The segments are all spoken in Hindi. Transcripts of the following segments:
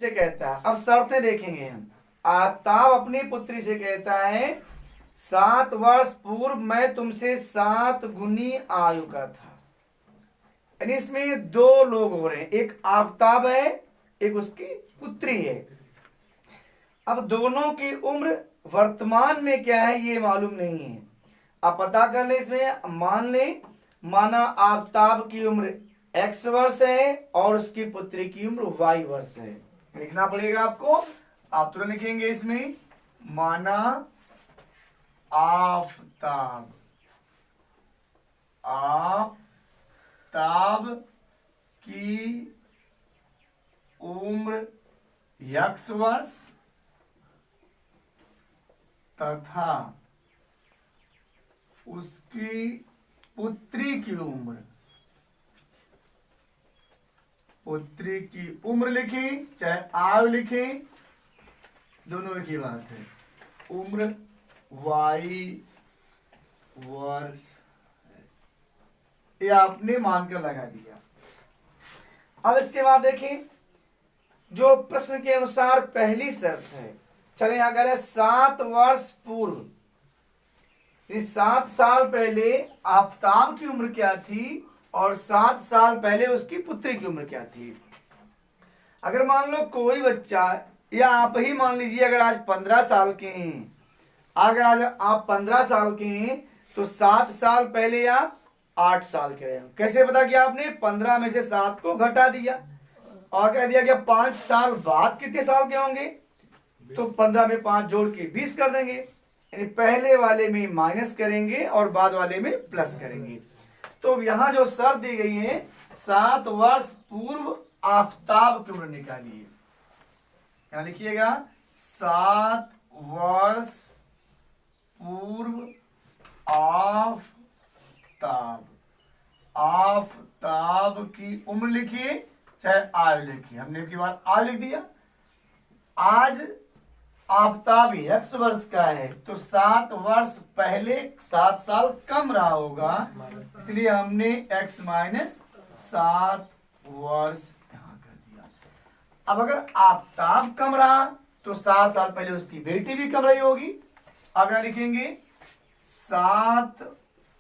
से कहता है, अब शर्तें देखेंगे हम। आफ्ताब अपनी पुत्री से कहता है 7 वर्ष पूर्व मैं तुमसे 7 गुनी आयु का था। यानी इसमें 2 लोग हो रहे हैं, एक आफ्ताब है, एक उसकी पुत्री है। अब दोनों की उम्र वर्तमान में क्या है ये मालूम नहीं है। अब पता कर ले, इसमें मान ले, माना आफ्ताब की उम्र x वर्ष है और उसकी पुत्री की उम्र y वर्ष है। लिखना पड़ेगा आपको, आप तुरंत लिखेंगे इसमें, माना आफ्ताब की उम्र x वर्ष तथा उसकी पुत्री की उम्र लिखें, चाहे आयु लिखें, दोनों एक ही बात है, उम्र y वर्ष, ये आपने मानकर लगा दिया। अब इसके बाद देखें, जो प्रश्न के अनुसार पहली शर्त है, चले यहां कह रहे 7 वर्ष पूर्व, 7 साल पहले आफ्ताब की उम्र क्या थी और 7 साल पहले उसकी पुत्री की उम्र क्या थी। अगर मान लो कोई बच्चा, या आप ही मान लीजिए अगर आज 15 साल के हैं, अगर आज आप 15 साल के हैं तो 7 साल पहले आप 8 साल के रहे। कैसे पता किया आपने? 15 में से 7 को घटा दिया और कह दिया कि 5 साल बाद कितने साल के होंगे, तो 15 में 5 जोड़ के 20 कर देंगे। यानी पहले वाले में माइनस करेंगे और बाद वाले में प्लस करेंगे। तो यहां जो शर्त दी गई है 7 वर्ष पूर्व आफ्ताब की उम्र निकालिए। यहां लिखिएगा 7 वर्ष पूर्व आफ्ताब की उम्र लिखिए, चाहे आयु लिखिए। हमने की बात आयु लिख दिया। आज आफ्ताब x वर्ष का है तो 7 वर्ष पहले 7 साल कम रहा होगा, इसलिए हमने x माइनस 7 वर्ष यहां कर दिया। अब अगर आफ्ताब कम रहा तो 7 साल पहले उसकी बेटी भी कम रही होगी। अब यहां लिखेंगे 7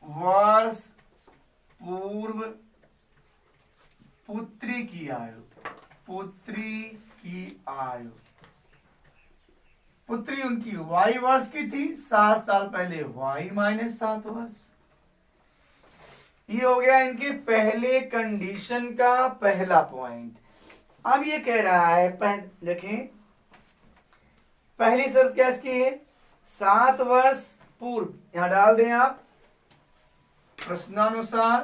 वर्ष पूर्व पुत्री की आयु, पुत्री उनकी y वर्ष की थी, 7 साल पहले y माइनस 7 वर्ष। ये हो गया इनके पहले कंडीशन का पहला पॉइंट। अब ये कह रहा है, देखें पहली शर्त क्या इसकी है, 7 वर्ष पूर्व, यहां डाल दें आप प्रश्नानुसार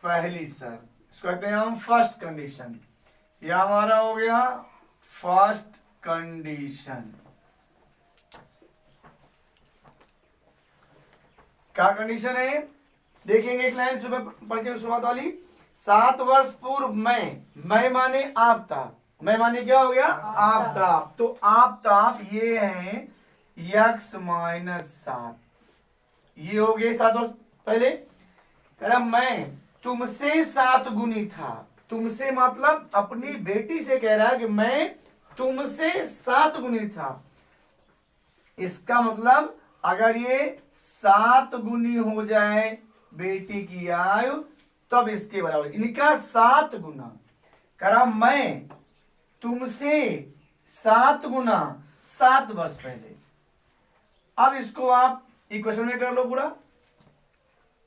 पहली शर्त, इसको कहते हैं हम फर्स्ट कंडीशन। यह हमारा हो गया फर्स्ट कंडीशन। क्या कंडीशन है देखेंगे, एक लाइन सुबह पढ़ के शुरुआत वाली। 7 वर्ष पूर्व मैं माने आफ्ताब, मैं माने क्या हो गया आफ्ताब, तो आफ्ताब ये है x माइनस 7, ये हो गए 7 वर्ष पहले। कह रहा मैं तुमसे 7 गुनी था, तुमसे मतलब अपनी बेटी से कह रहा है कि मैं तुमसे 7 गुनी था। इसका मतलब अगर ये 7 गुनी हो जाए बेटी की आयु तब इसके बराबर, इनका 7 गुना। करा मैं तुमसे 7 गुना 7 वर्ष पहले। अब इसको आप इक्वेशन में कर लो पूरा,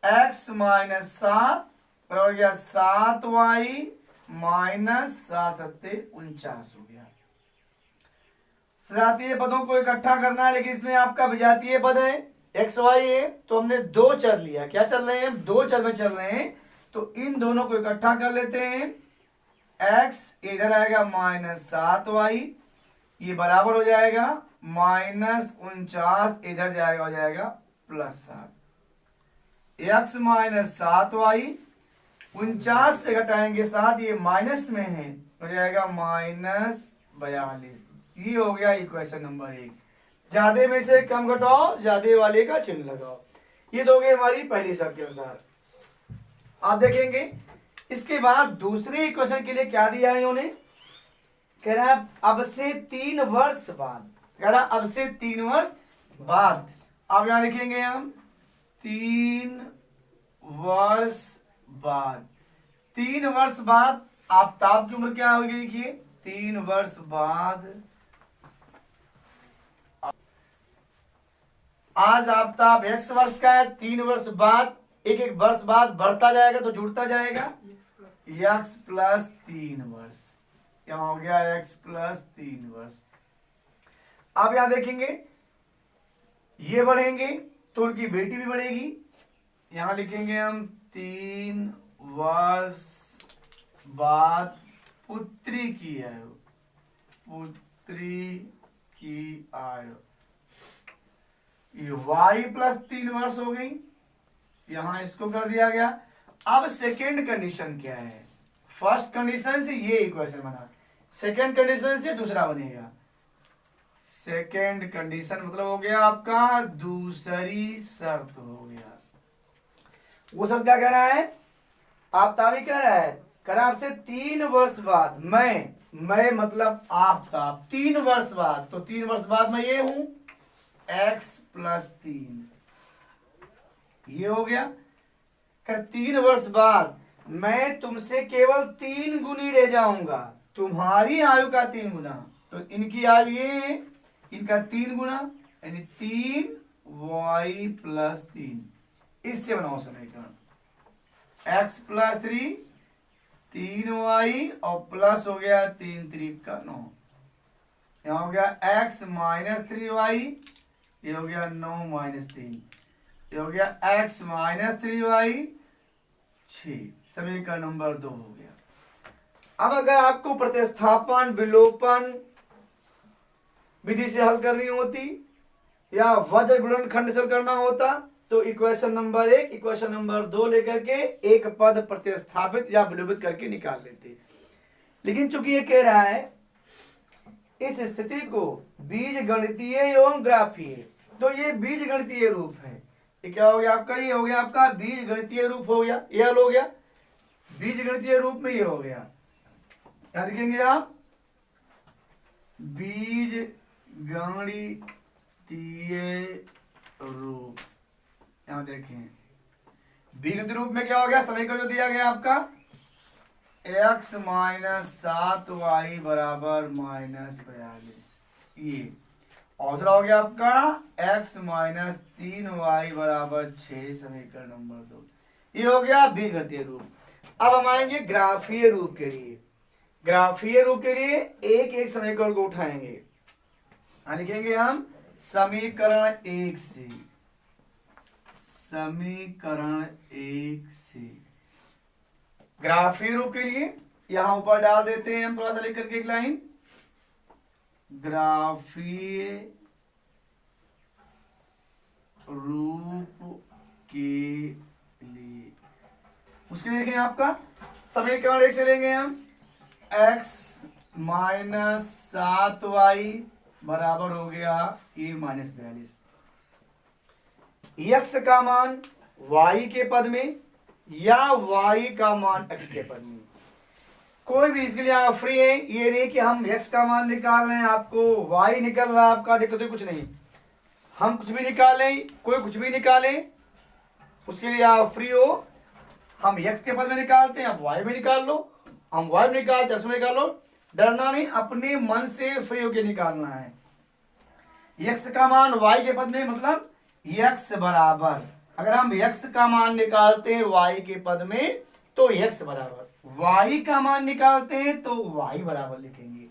x माइनस 7 बराबर गया 7y माइनस 7 हो गया। सजातीय पदों को इकट्ठा करना है, लेकिन इसमें आपका विजातीय पद है एक्स वाई है, तो हमने 2 चर लिया। क्या चल रहे हैं, 2 चर में चल रहे हैं, तो इन दोनों को इकट्ठा कर लेते हैं। x इधर आएगा माइनस 7y, ये बराबर हो जाएगा माइनस 49, इधर जाएगा हो जाएगा प्लस 7। x माइनस 7y, 49 से घटाएंगे 7, ये माइनस में है, हो जाएगा माइनस 42। ये हो गया इक्वेशन नंबर 1। ज्यादा में से कम घटाओ, ज्यादा वाले का चिन्ह लगाओ। ये दोगे हमारी पहली शर्त के अनुसार। आप देखेंगे इसके बाद दूसरे इक्वेशन के लिए क्या दिया है इन्होंने, कह रहा है अब से 3 वर्ष बाद, कह रहा अब से 3 वर्ष बाद। अब यहां लिखेंगे हम 3 वर्ष बाद। 3 वर्ष बाद आफताब की उम्र क्या होगी, देखिए 3 वर्ष बाद आज आफताब x वर्ष का है, 3 वर्ष बाद एक एक वर्ष बाद बढ़ता जाएगा तो जुड़ता जाएगा x प्लस 3 वर्ष, यहां हो गया x प्लस 3 वर्ष। अब यहां देखेंगे ये बढ़ेंगे तो उनकी बेटी भी बढ़ेगी, यहां लिखेंगे हम 3 वर्ष बाद पुत्री की आयु, पुत्री की आयु, ये y प्लस 3 वर्ष हो गई, यहां इसको कर दिया गया। अब सेकेंड कंडीशन क्या है, फर्स्ट कंडीशन से ये इक्वेशन बना, सेकेंड कंडीशन से दूसरा बनेगा। सेकेंड कंडीशन मतलब हो गया आपका दूसरी शर्त हो गया। वो शर्त क्या कह रहा है, आफताबी कह रहा है, कह रहा आपसे 3 वर्ष बाद मैं मतलब आफताब 3 वर्ष बाद, तो 3 वर्ष बाद मैं ये हूं x प्लस 3, ये हो गया। कर 3 वर्ष बाद मैं तुमसे केवल 3 गुनी रह जाऊंगा, तुम्हारी आयु का 3 गुना, तो इनकी आयु ये, इनका 3 गुना यानी 3y प्लस 3, इससे बनाओ समीकरण x प्लस 3, 3y और प्लस हो गया 3 3 का 9, यहां हो गया x माइनस 3y, ये हो गया 9 माइनस 3, ये हो गया x माइनस 3y 6, समीकरण नंबर 2 हो गया। अब अगर आपको प्रतिस्थापन विलोपन विधि से हल करनी होती या वज्र गुणनखंड से हल करना होता तो इक्वेशन नंबर 1 इक्वेशन नंबर 2 लेकर के एक पद प्रतिस्थापित या विलोपित करके निकाल लेते, लेकिन चूंकि ये कह रहा है इस स्थिति को बीज गणितीय एवं ग्राफीय, तो ये बीज गणितीय रूप है, ये क्या हो गया आपका, ये हो गया आपका बीज गणितीय रूप हो गया, ये हल हो गया बीज गणितीय रूप में, ये हो गया। क्या लिखेंगे आप, बीज गणितीय रूप, यहां देखें बीज गणितीय रूप में क्या हो गया, समीकरण जो दिया गया आपका x माइनस 7y बराबर माइनस 42, ये और दूसरा हो गया आपका x माइनस 3y बराबर 6, समीकरण नंबर 2, ये हो गया बीजगणितीय रूप। अब हम आएंगे ग्राफीय रूप के लिए, ग्राफीय रूप के लिए एक एक समीकरण को उठाएंगे, लिखेंगे हम समीकरण 1 से, समीकरण 1 से ग्राफीय रूप के लिए यहां ऊपर डाल देते हैं हम थोड़ा सा लिख करके एक लाइन, ग्राफीय रूप के लिए, उसके लिए देखें आपका समीकरण 1 से लेंगे हम x माइनस 7y बराबर हो गया a माइनस 42, x का मान y के पद में या y का मान x के पद में, कोई भी इसके लिए आप फ्री है, ये नहीं कि हम x का मान निकाल रहे हैं आपको y निकल रहा है आपका, दिक्कत कुछ नहीं, हम कुछ भी निकालें कोई कुछ भी निकाले उसके लिए आप फ्री हो, हम x के पद में निकालते हैं आप y में निकाल लो, हम y में निकालते हैं x में निकाल लो, डरना नहीं, अपने मन से फ्री होके निकालना है। x का मान y के पद में मतलब x बराबर, अगर हम x का मान निकालते हैं y के पद में तो x बराबर, y का मान निकालते हैं तो y बराबर लिखेंगे,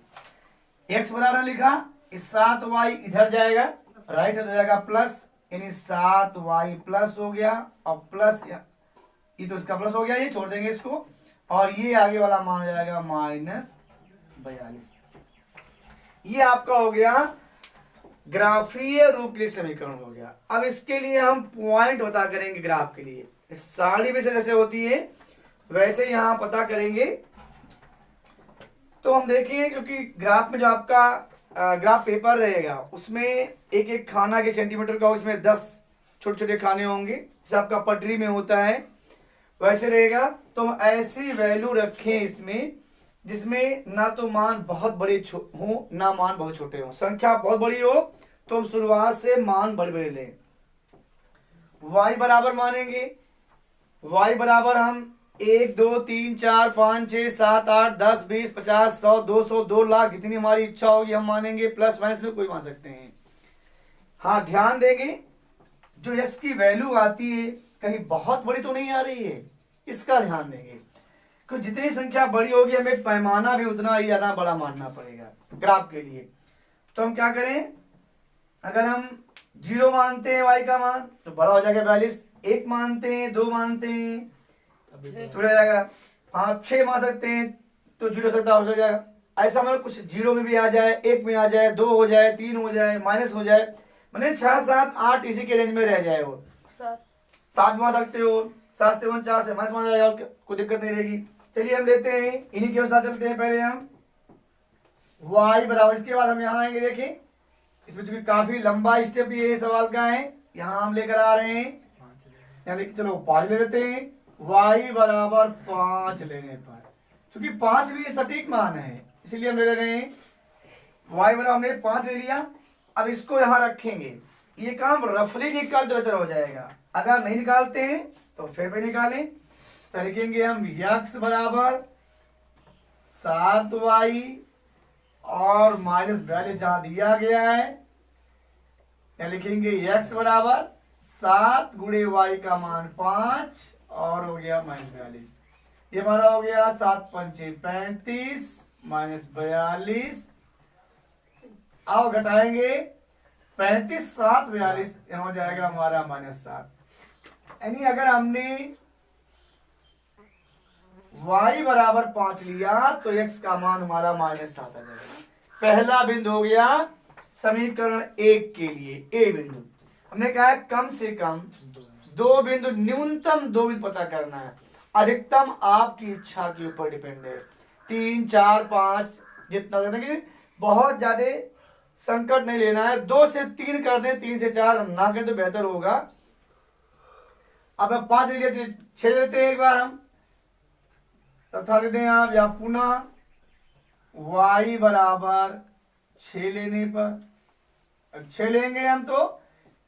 x बराबर लिखा, इस 7y इधर जाएगा राइट हो जाएगा प्लस, यानी 7y प्लस हो गया और प्लस ये तो इसका प्लस हो गया, ये छोड़ देंगे इसको, और ये आगे वाला मान हो जाएगा माइनस 42, ये आपका हो गया ग्राफीय रूप के लिए समीकरण हो गया। अब इसके लिए हम पॉइंट पता करेंगे, ग्राफ के लिए सारी में से जैसे होती है वैसे यहां पता करेंगे, तो हम देखेंगे क्योंकि ग्राफ में जो आपका ग्राफ पेपर रहेगा उसमें एक एक खाना के सेंटीमीटर का, उसमें 10 छोटे छोटे खाने होंगे, जैसे आपका पटरी में होता है वैसे रहेगा। तो हम ऐसी वैल्यू रखें इसमें जिसमें ना तो मान बहुत बड़े हो ना मान बहुत छोटे हो, संख्या बहुत बड़ी हो तो हम शुरुआत से मान बड़े बड़े लें। y बराबर मानेंगे, y बराबर हम 1 2 3 4 5 6 7 8 10 20 50 100 200 2 लाख जितनी हमारी इच्छा होगी हम मानेंगे, प्लस माइनस में कोई मान सकते हैं। हाँ ध्यान देंगे जो x की वैल्यू आती है कहीं बहुत बड़ी तो नहीं आ रही है, इसका ध्यान देंगे। क्योंकि जितनी संख्या बड़ी होगी हमें पैमाना भी उतना ही ज्यादा बड़ा मानना पड़ेगा ग्राफ के लिए। तो हम क्या करें, अगर हम 0 मानते हैं y का मान तो बड़ा हो जाएगा 42, 1 मानते हैं 2 मानते हैं तो रह जाएगा, हाँ 6 मान सकते हैं तो 0 सकता हो जाएगा। ऐसा मतलब कुछ 0 में भी आ जाए, 1 में आ जाए, 2 हो जाए, 3 हो जाए, माइनस हो जाए, मैंने 6 7 8 इसी के रेंज में रह जाए। वो 7 मान सकते हो, 7 से 49 है, माइनस मान जाएगा और कोई दिक्कत नहीं रहेगी। चलिए हम लेते हैं इन्हीं के अनुसार चलते हैं। पहले हम y बराबर, इसके बाद हम यहाँ आएंगे। देखिए इसमें चूंकि काफी लंबा स्टेप ये सवाल का है, यहाँ हम लेकर आ रहे हैं, यहाँ लेकर चलो 5 ले लेते हैं। y बराबर 5 लेने पर, चूंकि 5 भी सटीक मान है इसलिए हम ले रहे हैं। y बराबर हमने 5 ले लिया। अब इसको यहाँ रखेंगे, ये काम रफली निकाल तो बेहतर हो जाएगा, अगर नहीं निकालते हैं तो फिर पे निकालें। तो लिखेंगे हम x बराबर 7y और -42 जहां दिया गया है, या लिखेंगे x बराबर 7 गुणे y का मान 5 और हो गया -42। ये हमारा हो गया 7 पंचे 35 -42। आओ घटाएंगे 35 7 42, हो जाएगा हमारा -7। यानी अगर हमने y बराबर 5 लिया तो x का मान हमारा -7 आ जाएगा। पहला बिंदु हो गया समीकरण 1 के लिए ए बिंदु। हमने कहा है कम से कम 2 बिंदु, न्यूनतम 2 बिंदु पता करना है, अधिकतम आपकी इच्छा के ऊपर डिपेंड है। 3 4 5 जितना करना, बहुत ज्यादा संकट नहीं लेना है। 2 से 3 कर दें, 3 से 4 ना करें तो बेहतर होगा। अब 5 ले लिया, 6 लेते हैं एक बार हम, तथा लिखते हैं आप या पुनः y बराबर 6 लेने पर, अब 6 लेंगे हम तो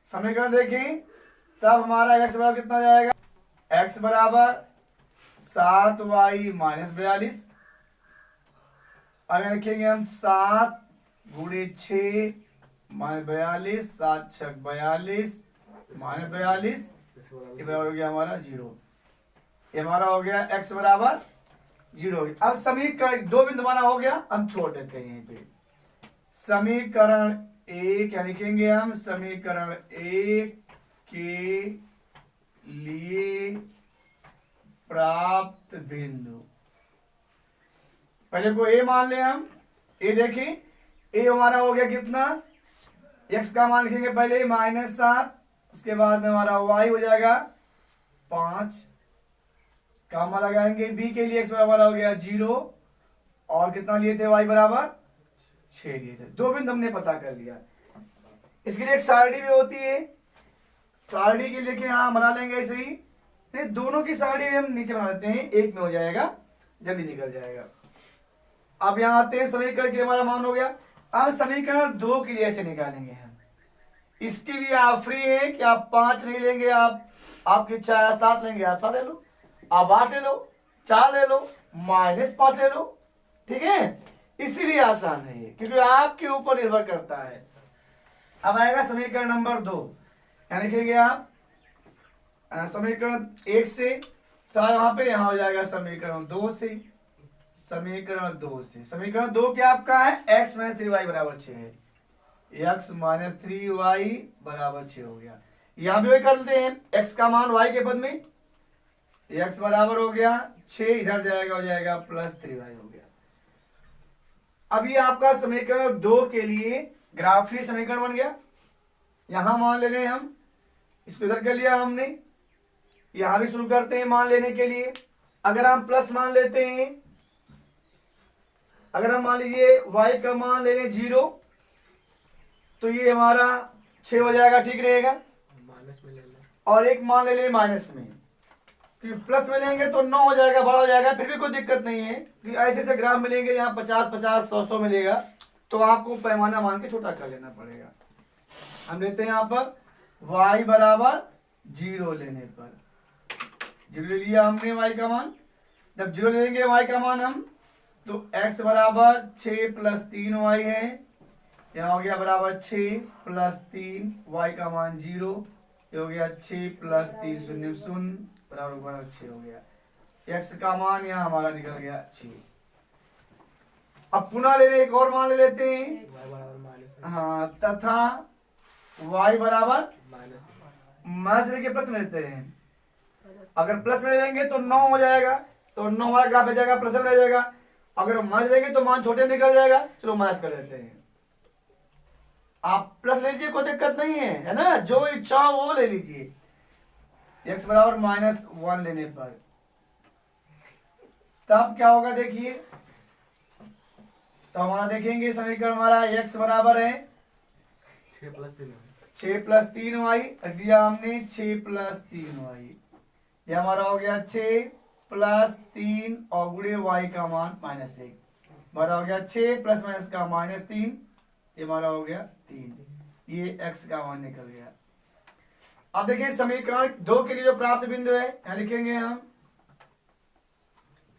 समीकरण देखें तब हमारा x बराबर कितना जाएगा, x बराबर 7y -42। अब लिखेंगे हम 7 गुणे 6 -42, 7 6 42 -42, ये बराबर हो गया हमारा 0। ये हमारा हो गया x बराबर 0। अब समीकरण 2 बिंदु हमारा हो गया, हम छोड़ देते हैं यहीं पे। समीकरण 1 क्या लिखेंगे हम, समीकरण 1 के लिए प्राप्त बिंदु, पहले को a मान ले हम। a देखें, a हमारा हो गया कितना, x का मान लिखेंगे पहले -7, उसके बाद में हमारा y हो जाएगा 5 का मान लगाएंगे। b के लिए x बराबर हो गया 0 और कितना लिए थे, y बराबर 6 लिए थे। 2 बिंदु हमने पता कर लिया। इसके लिए एक सारणी भी होती है, सारणी के लिए यहाँ बना लेंगे ऐसे ही, नहीं दोनों की सारणी भी हम नीचे बना देते हैं, एक में हो जाएगा, जल्दी निकल जाएगा। अब यहाँ आते हैं समीकरण के लिए हमारा मान हो गया। अब समीकरण 2 के लिए ऐसे निकालेंगे हम। इसके लिए आप फ्री है कि आप 5 नहीं लेंगे, आपकी इच्छा है 7 लेंगे, आप 7 ले लो, आप 8 ले लो, 4 ले लो, -5 ले लो, ठीक है। इसीलिए आसान है ये, क्योंकि आपके ऊपर निर्भर करता है। अब आएगा समीकरण नंबर 2, यानी लिखेंगे आप समीकरण 1 से, तो वहां पे यहां हो जाएगा समीकरण 2 से, समीकरण 2 से। समीकरण 2 क्या आपका है, x - 3y बराबर 6 है, x - 3y बराबर 6 हो गया। यहां भी वही कर लेते हैं, x का मान y के पद में, x बराबर हो गया 6, इधर जाएगा हो जाएगा +3y हो गया। अब ये आपका समीकरण 2 के लिए ग्राफीय समीकरण बन गया। यहां मान ले रहे हैं हम, इसको इधर कर लिया हमने, यहां भी शुरू करते हैं मान लेने के लिए। अगर हम प्लस मान लेते हैं, अगर हम मान लीजिए y का मान ले लें 0, तो ये हमारा 6 हो जाएगा, ठीक रहेगा। और एक मान ले लें माइनस में, कि प्लस में लेंगे तो 9 हो जाएगा, बड़ा हो जाएगा, फिर भी कोई दिक्कत नहीं है कि ऐसे ऐसे ग्राम मिलेंगे, यहाँ 50-50, 100-100 मिलेगा, तो आपको पैमाना मान के छोटा कर लेना पड़ेगा। हम लेते हैं यहाँ पर y बराबर 0 लेने पर 0 ले लिया हमने y का मान। जब 0 लेंगे y का मान हम, तो x बराबर 6 प्लस 3y है, यहाँ हो गया बराबर 6 प्लस 3, y का मान 0, ये हो गया 6 प्लस 3 0 0 बराबर 6 हो गया। x का मान यहाँ हमारा निकल गया 6। अब पुनः ले ले एक और मान ले लेते हैं, हाँ, तथा y बराबर माइनस लेके प्लस में लेते हैं। अगर प्लस में ले लेंगे तो 9 हो जाएगा, तो 9 हमारा ग्राफ में जाएगा, प्लस में रह जाएगा। अगर माइनस लेंगे तो मान छोटे निकल जाएगा, चलो माइनस कर देते हैं। आप प्लस ले लीजिए, कोई दिक्कत नहीं है ना, जो इच्छा हो वो ले लीजिए। x बराबर -1 लेने पर तब क्या होगा देखिए, तो हमारा देखेंगे समीकरण हमारा x बराबर है 6 प्लस 3y, रख दिया हमने 6 प्लस 3y, ये हमारा हो गया 6 प्लस 3 और गुणे y का मान -1, हमारा हो गया 6 प्लस माइनस का -3, ये हमारा हो गया 3, ये x का मान निकल गया। अब देखिए समीकरण 2 के लिए जो प्राप्त बिंदु है, यहाँ लिखेंगे हम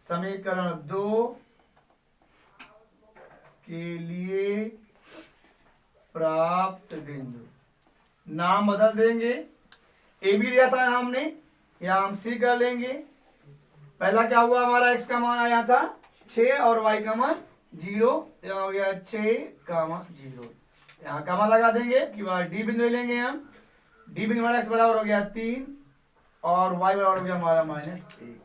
समीकरण 2 के लिए प्राप्त बिंदु, नाम बदल देंगे, ए बी लिया था हमने, यहाँ हम सी कर लेंगे। पहला क्या हुआ, हमारा x का मान आया था 6 और y का मान 0, यहाँ हो गया 6 का मान 0, यहाँ का मान लगा देंगे कि डी बिंदु लेंगे हम, डी बिंदु हमारा x बराबर हो गया 3 और y बराबर हो गया हमारा -1।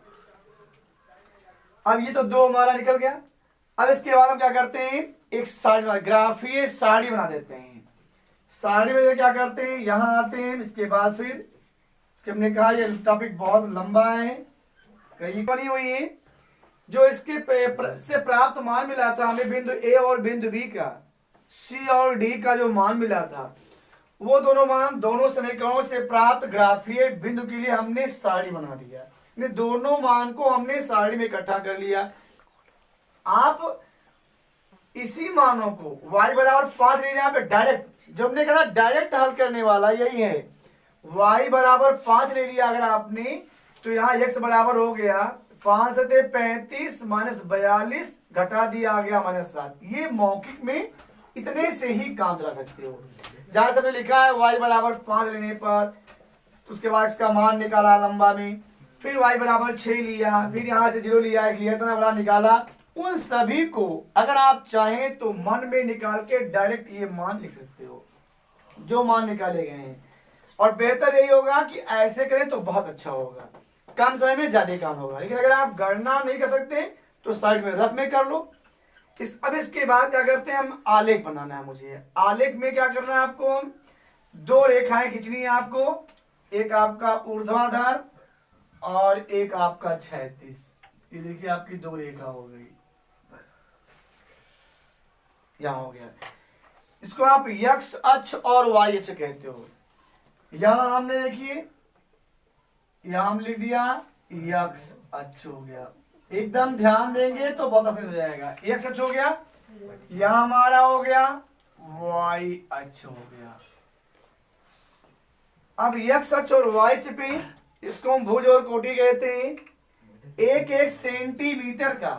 अब ये तो 2 हमारा निकल गया। अब इसके बाद हम क्या करते हैं, एक साड़ी ग्राफीय साड़ी बना देते हैं। साड़ी में क्या करते हैं, यहाँ आते हैं, इसके बाद फिर हमने कहा ये टॉपिक बहुत लंबा है, कहीं बनी हुई है, जो इसके से प्राप्त मान मिला था हमें बिंदु ए और बिंदु बी का, सी और डी का जो मान मिला था, वो दोनों मान दोनों समीकरणों से प्राप्त ग्राफीय बिंदु के लिए हमने सारणी बना दिया। दोनों मान को हमने सारणी में इकट्ठा कर लिया। आप इसी मानों को y बराबर 5 ले यहाँ पे डायरेक्ट, जो हमने कहा डायरेक्ट हल करने वाला यही है, y बराबर 5 ले लिया अगर आपने, तो यहाँ x बराबर हो गया 5 से 35 -42 घटा दिया आ गया -7। ये मौखिक में इतने से ही काम चला सकते हो। जहां से हमने लिखा है y बराबर 5 लेने पर, तो उसके बाद इसका मान निकाला लंबा में, फिर y बराबर 6 लिया, फिर यहाँ से 0 लिया, एक लिया, इतना बड़ा निकाला। उन सभी को अगर आप चाहें तो मन में निकाल के डायरेक्ट ये मान लिख सकते हो जो मान निकाले गए हैं, और बेहतर यही होगा कि ऐसे करें तो बहुत अच्छा होगा, कम समय में ज्यादा काम होगा। लेकिन अगर आप गणना नहीं कर सकते तो साइड में रफ में कर लो। अब इसके बाद क्या करते हैं, हम आलेख बनाना है मुझे। आलेख में क्या करना है आपको, हम 2 रेखाएं खींचनी है आपको, एक आपका ऊर्ध्वाधर और एक आपका क्षैतिज। ये देखिए आपकी 2 रेखा हो गई, यहां हो गया। इसको आप x अक्ष और y अक्ष कहते हो। यहां हमने देखिए, यहां हम लिख दिया x अक्ष हो गया, एकदम ध्यान देंगे तो बहुत आसान हो जाएगा। x अक्ष हो गया, यहां हमारा हो गया y अक्ष हो गया। अब x अक्ष और y अक्ष पे, इसको हम भुज और कोटि कहते हैं। एक एक सेंटीमीटर का,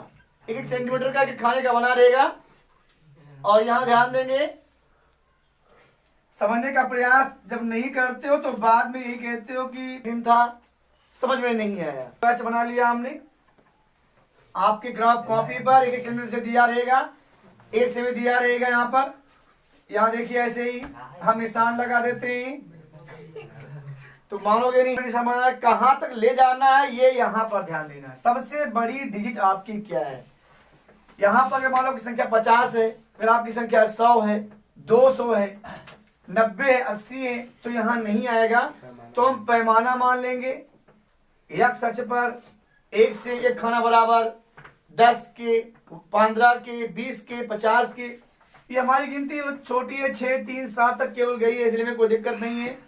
एक एक सेंटीमीटर का खाने का बना रहेगा। और यहां ध्यान देंगे, समझने का प्रयास जब नहीं करते हो तो बाद में यही कहते हो कि दिन था, समझ में नहीं आया। बैच बना लिया हमने, आपके ग्राफ कॉपी पर एक एक सेंटीमीटर से दिया रहेगा, 1 से भी दिया रहेगा। यहाँ पर, यहाँ देखिए ऐसे ही हम निशान लगा देते हैं, तो मानोगे नहीं समझना कहां तक ले जाना है, ये यहाँ पर ध्यान देना है। सबसे बड़ी डिजिट आपकी क्या है, यहाँ पर मान लो की संख्या 50 है, फिर आपकी संख्या 100 है, 200 है, 90 है, 80 है, तो यहाँ नहीं आएगा। तो हम पैमाना मान लेंगे, x अक्ष पर 1 से 1 खाना बराबर 10 के, 15 के, 20 के, 50 के। ये हमारी गिनती छोटी है, 6, 3, 7 तक केवल गई है, इसलिए में कोई दिक्कत नहीं है।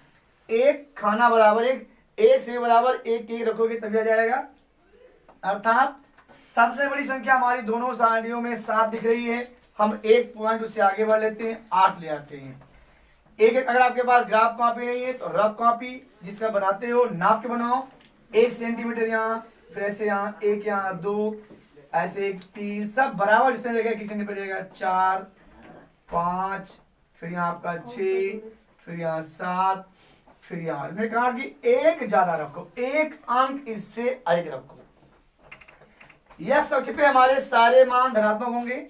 1 खाना बराबर 1 एक से बराबर एक एक रखोगे तभी आ जाएगा। अर्थात सबसे बड़ी संख्या हमारी दोनों सारणियों में 7 दिख रही है, हम एक पॉइंट उससे आगे बढ़ लेते हैं, 8 ले आते हैं। एक एक अगर आपके पास ग्राफ कॉपी नहीं है तो रफ कॉपी जिसका बनाते हो नाप के बनाओ, 1 सेंटीमीटर यहाँ, फिर ऐसे यहाँ 1, यहाँ 2, ऐसे 1 3, सब बराबर डिस्टेंस रहेगा, किसी ने पड़ेगा 4 5, फिर यहाँ आपका 6, फिर यहाँ 7, फिर यहाँ मैंने कहा कि एक ज्यादा रखो, एक अंक इससे अधिक रखो। यह अक्ष पे हमारे सारे मान धनात्मक होंगे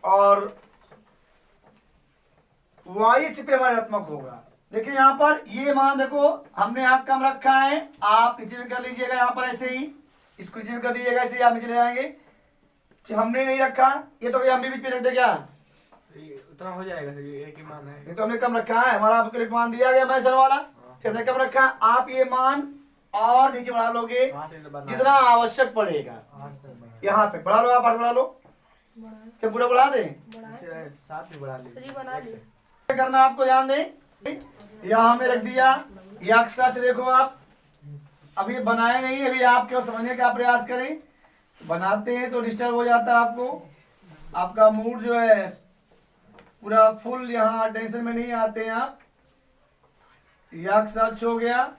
और वाई अक्ष पे हमारे ऋणात्मक होगा। देखिए यहाँ पर ये मान देखो हमने यहाँ कम रखा है, आप नीचे में कर लीजिएगा, यहाँ पर ऐसे ही इसको नीचे में कर दीजिएगा, ऐसे ही आप नीचे ले जाएंगे कि हमने नहीं रखा, ये तो हम भी बीच में रख दे, क्या उतना हो जाएगा, एक ही मान है, ये तो हमने कम रखा है, हमारा आपको एक मान दिया गया मैसन वाला, हमने कम रखा है। आप ये मान और नीचे बढ़ा लोगे जितना आवश्यक पड़ेगा, यहाँ तक बढ़ा लो, आप बढ़ा लो, क्या पूरा बढ़ा दे, साथ में बढ़ा लीजिए। करना आपको ध्यान दें, यहाँ हमें रख दिया, ये अक्ष देखो आप अभी बनाए नहीं, अभी आप क्यों समझने का प्रयास करें, बनाते हैं तो डिस्टर्ब हो जाता है आपको, आपका मूड जो है पूरा फुल, यहाँ टेंशन में नहीं आते हैं आप। यक्स अक्ष हो गया,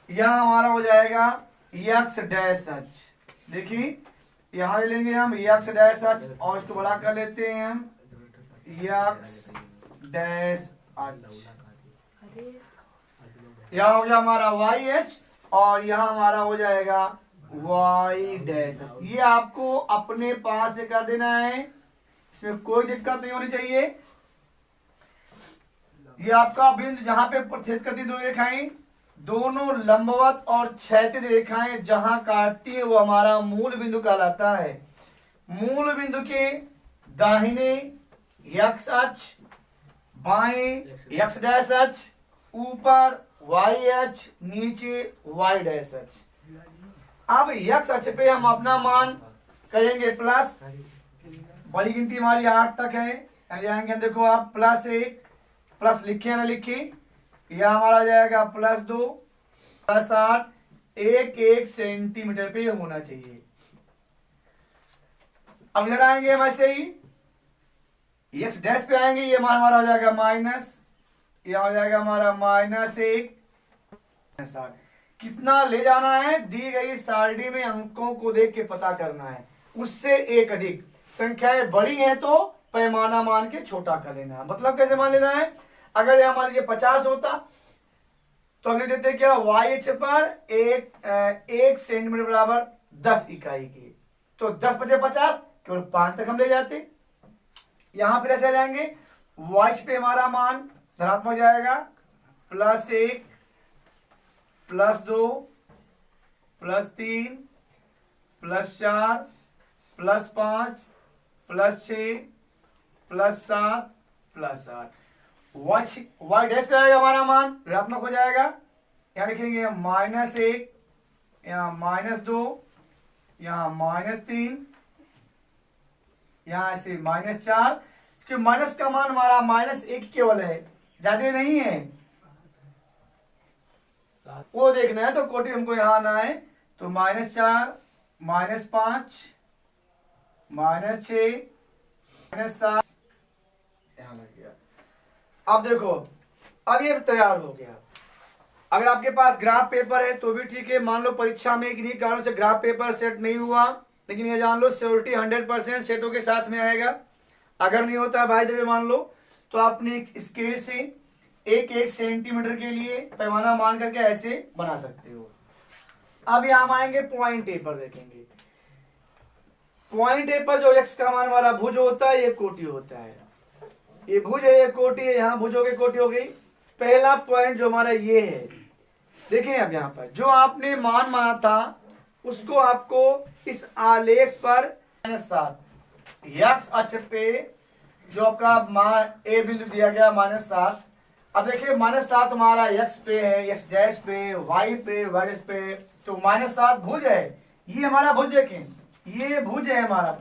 यहाँ हमारा हो जाएगा यक्स डैश अक्ष। देखिए यहाँ ले लेंगे हम यक्स डैश अक्ष और इसको बड़ा कर लेते हैं हम यक्स डैश अक्ष। यहाँ हो गया हमारा वाई एच और यहाँ हमारा हो जाएगा वाई डैश। ये आपको अपने पास से कर देना है, इसमें कोई दिक्कत नहीं होनी चाहिए। ये आपका बिंदु जहां पे प्रतिच्छेद करती दो रेखाएं, दोनों लंबवत और क्षैतिज रेखाएं जहां काटती है वो हमारा मूल बिंदु कहलाता है। मूल बिंदु के दाहिने यक्स अक्ष, बाएं यक्स डैश अक्ष, ऊपर वाई अक्ष, नीचे वाई डैश अक्ष। अब यक्स अक्ष पे हम अपना मान करेंगे प्लस, बड़ी गिनती हमारी 8 तक है, जाएंगे देखो आप +1, प्लस लिखे ना लिखे, यह हमारा जाएगा +2 +8, 1 सेंटीमीटर पे होना चाहिए। अब इधर आएंगे वैसे ही एक्स डैश पे आएंगे, ये मान हमारा हो जाएगा माइनस, यह हो जाएगा हमारा -1 -8। कितना ले जाना है, दी गई सारणी में अंकों को देख के पता करना है, उससे एक अधिक संख्याएं बड़ी हैं तो पैमाना मान के छोटा कर लेना है। मतलब कैसे मान लेना है, अगर यह मान लीजिए 50 होता तो हम लिख देते क्या, वाई एच पर 1 सेंटीमीटर बराबर 10 इकाई की, तो 10 × 50 केवल 5 तक हम ले जाते। यहां पर ऐसे आ जाएंगे, वाई पे हमारा मान धनात्मक जाएगा, +1 +2 +3 +4 +5 +6 +7 +8। वाई डैश पे आएगा हमारा मान ऋणात्मक हो जाएगा, यहाँ लिखेंगे -1, यहाँ -2, यहाँ -3, यहाँ ऐसे -4, क्योंकि माइनस का मान हमारा -1 केवल है, ज्यादा नहीं है, वो देखना है तो कोटि हमको यहाँ आना है, तो -4 -5 -6 -7 यहाँ लग गया। अब देखो अब ये तैयार हो गया। अगर आपके पास ग्राफ पेपर है तो भी ठीक है, मान लो परीक्षा में किन्हीं कारण से ग्राफ पेपर सेट नहीं हुआ, लेकिन ये जान लो श्योरिटी 100% सेटों के साथ में आएगा। अगर नहीं होता भाई देवे मान लो, तो आपने स्केल से 1 सेंटीमीटर के लिए पैमाना मान करके ऐसे बना सकते हो। अब यहां हम आएंगे पॉइंट ए पर, देखेंगे पॉइंट ए पर जो एक्स का मान हमारा भुज होता है, ये कोटि होता है, ये भुज है, ये कोटि है, यहाँ भुज हो गई कोटि हो गई। पहला पॉइंट जो हमारा ये है, देखिए अब यहाँ पर जो आपने मान माना था उसको आपको इस आलेख पर -7 यक्स अक्ष पे जो आपका मान ए बिंदु दिया गया -7। अब देखिए -7 हमारा यक्स पे है, यक्स डैश पे, वाई पे, वाई डैश पे, तो -7 भुज है, ये हमारा भुज देखें, ये भुज है हमारा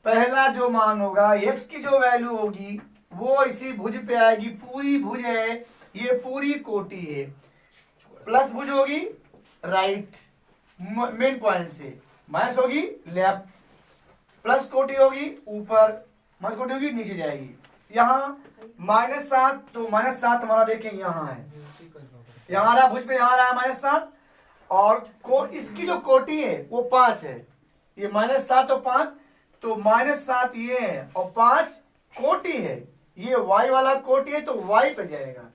पहला जो मान होगा, एक्स की जो वैल्यू होगी वो इसी भुज पे आएगी, पूरी भुज है ये पूरी कोटि है। प्लस भुज होगी राइट मेन पॉइंट से, माइनस होगी लेफ्ट, प्लस कोटि होगी ऊपर, माइनस कोटि होगी नीचे जाएगी। यहाँ -7, तो -7 हमारा देखेंगे यहाँ है, यहाँ आ रहा भुज पे, यहाँ आ रहा है -7, और इसकी जो कोटि है वो 5 है, ये -7 और 5, तो -7 ये है और 5 कोटि है, ये y वाला कोटि है तो y पे जाएगा,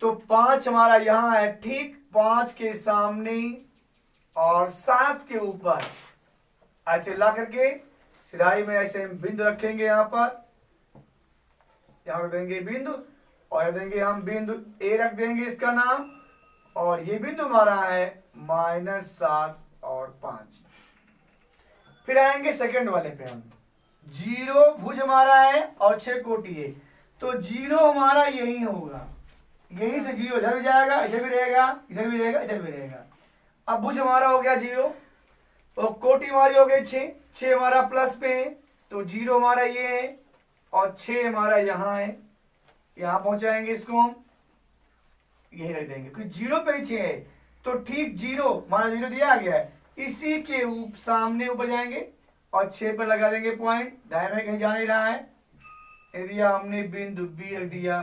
तो 5 हमारा यहां है, ठीक 5 के सामने और 7 के ऊपर, ऐसे ला करके सिराई में ऐसे हम बिंदु रखेंगे, यहां पर यहां रख देंगे बिंदु, और देंगे हम बिंदु ए रख देंगे इसका नाम, और ये बिंदु हमारा है -7 और 5। फिर आएंगे सेकंड वाले पे हम, 0 भुज हमारा है और 6 कोटि है, तो 0 हमारा यही होगा, यहीं से 0 इधर भी जाएगा, इधर भी रहेगा, इधर भी रहेगा, इधर भी रहेगा। अब भुज हमारा हो गया 0 और कोटि हमारी हो गई 6, 6 हमारा प्लस पे है, तो 0 हमारा ये है और 6 हमारा यहाँ है, यहाँ पहुंचाएंगे इसको हम, यही रख देंगे क्योंकि 0 पे 6 है, तो ठीक 0 हमारा 0 दिया गया है, इसी के सामने ऊपर जाएंगे और 6 पर लगा देंगे पॉइंट, दाएं में कहीं जा नहीं रहा है, ये दिया हमने बिंदु बी रख दिया,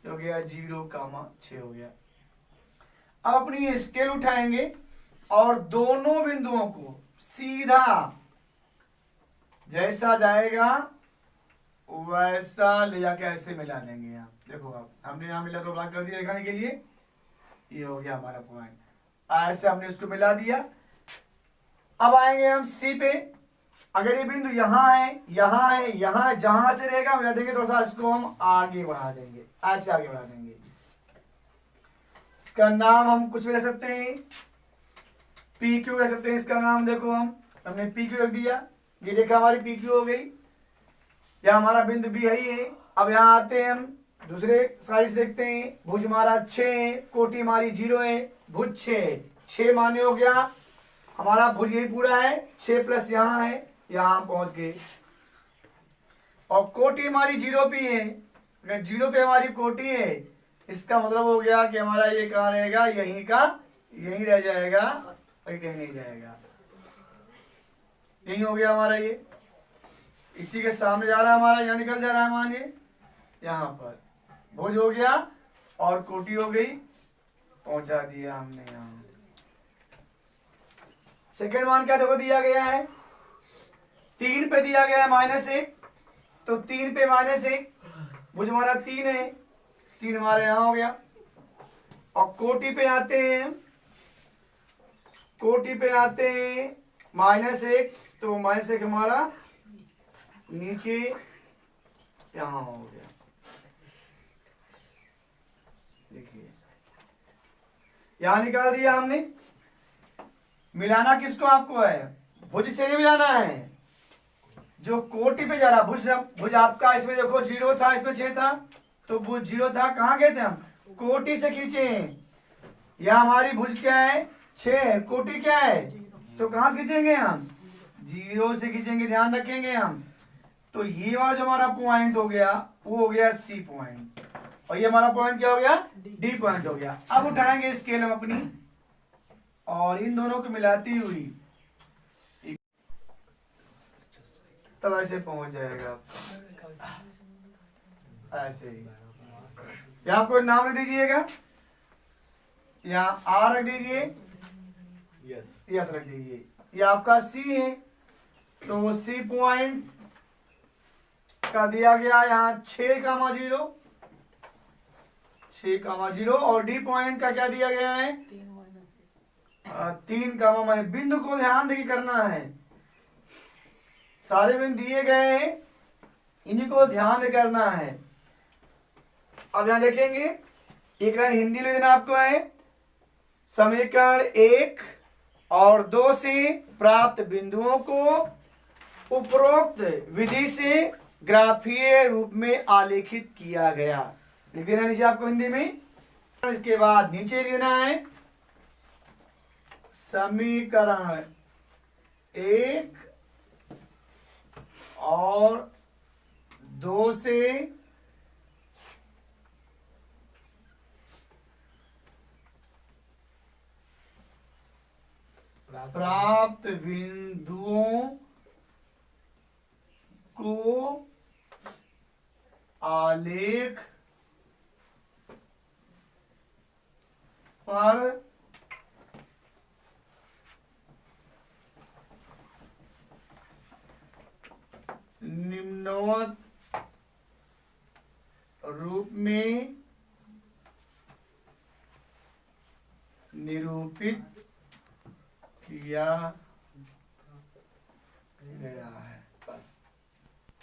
हो गया 0,6 हो गया। अब अपनी स्केल उठाएंगे और दोनों बिंदुओं को सीधा जैसा जाएगा वैसा ले जाके ऐसे मिला देंगे। यहाँ देखो, अब हमने यहाँ मिला तो ब्लॉक कर दिया दिखाने के लिए, ये हो गया हमारा पॉइंट, ऐसे हमने इसको मिला दिया। अब आएंगे हम सी पे, अगर ये बिंदु यहाँ है, यहाँ है, यहाँ है, जहां से रहेगा मिला देंगे, थोड़ा सा इसको हम आगे बढ़ा देंगे, ऐसे आगे बढ़ा देंगे। इसका नाम हम कुछ भी रख सकते हैं, पी क्यू रख सकते हैं इसका नाम, देखो हमने पी क्यू रख दिया, ये रेखा हमारी पी क्यू हो गई, या हमारा बिंदु बी है ही है। अब यहाँ आते हैं हम दूसरे साइड से देखते हैं, भुज हमारा 6 है, कोटि हमारी 0 है, भुज 6 माने हो गया हमारा भुज यही पूरा है, 6 प्लस यहाँ है, यहाँ पहुंच गए, और कोटि हमारी 0 पे है, अगर 0 पे हमारी कोटि है, इसका मतलब हो गया कि हमारा ये कहाँ रहेगा, यहीं का यहीं रह जाएगा, और कहीं नहीं जाएगा, यही हो गया हमारा ये, इसी के सामने जा रहा है हमारा, यहाँ निकल जा रहा है मानिए, यहाँ पर भुज हो गया और कोटि हो गई, पहुंचा दिया हमने यहाँ। सेकेंड मान क्या देखो दिया गया है, 3 पे दिया गया है -1, तो 3 पे -1, भुज हमारा 3 है, 3 हमारे यहाँ हो गया, और कोटि पे आते हैं, कोटि पे आते हैं -1, तो -1 हमारा नीचे यहाँ हो गया, देखिए यहां निकाल दिया हमने। मिलाना किसको आपको है, भुज से नहीं मिलाना है, जो कोटि पे जा रहा, भुज आपका इसमें देखो 0 था, इसमें 6 था, तो भुज 0 था, कहां गए थे हम, कोटि से खींचे, या हमारी भुज क्या है 6, कोटि क्या है, तो कहां से खींचेंगे हम, 0 से खींचेंगे, ध्यान रखेंगे हम। तो ये वाला जो हमारा पॉइंट हो गया वो हो गया सी पॉइंट, और ये हमारा पॉइंट क्या हो गया, डी पॉइंट हो गया। अब उठाएंगे स्केल हम अपनी, और इन दोनों को मिलाती हुई तब ऐसे पहुंच जाएगा, ऐसे ही। यहाँ कोई नाम रख दीजिएगा, यहाँ आर रख दीजिए, यस रख दीजिए, ये आपका सी है, तो वो सी पॉइंट का दिया गया यहाँ 6,0, 6,0, और डी पॉइंट का क्या दिया गया है 3, बिंदु को ध्यान देके करना है, सारे बिंदु दिए गए हैं, इन्हीं को ध्यान से करना है। अब यहां देखेंगे, एक लाइन हिंदी में देना आपको है, समीकरण 1 और 2 से प्राप्त बिंदुओं को उपरोक्त विधि से ग्राफीय रूप में आलेखित किया गया, लिख देना नीचे आपको हिंदी में। इसके बाद नीचे देना है समीकरण 1 और 2 से प्राप्त बिंदुओं को आलेख पर निम्नवत रूप में निरूपित किया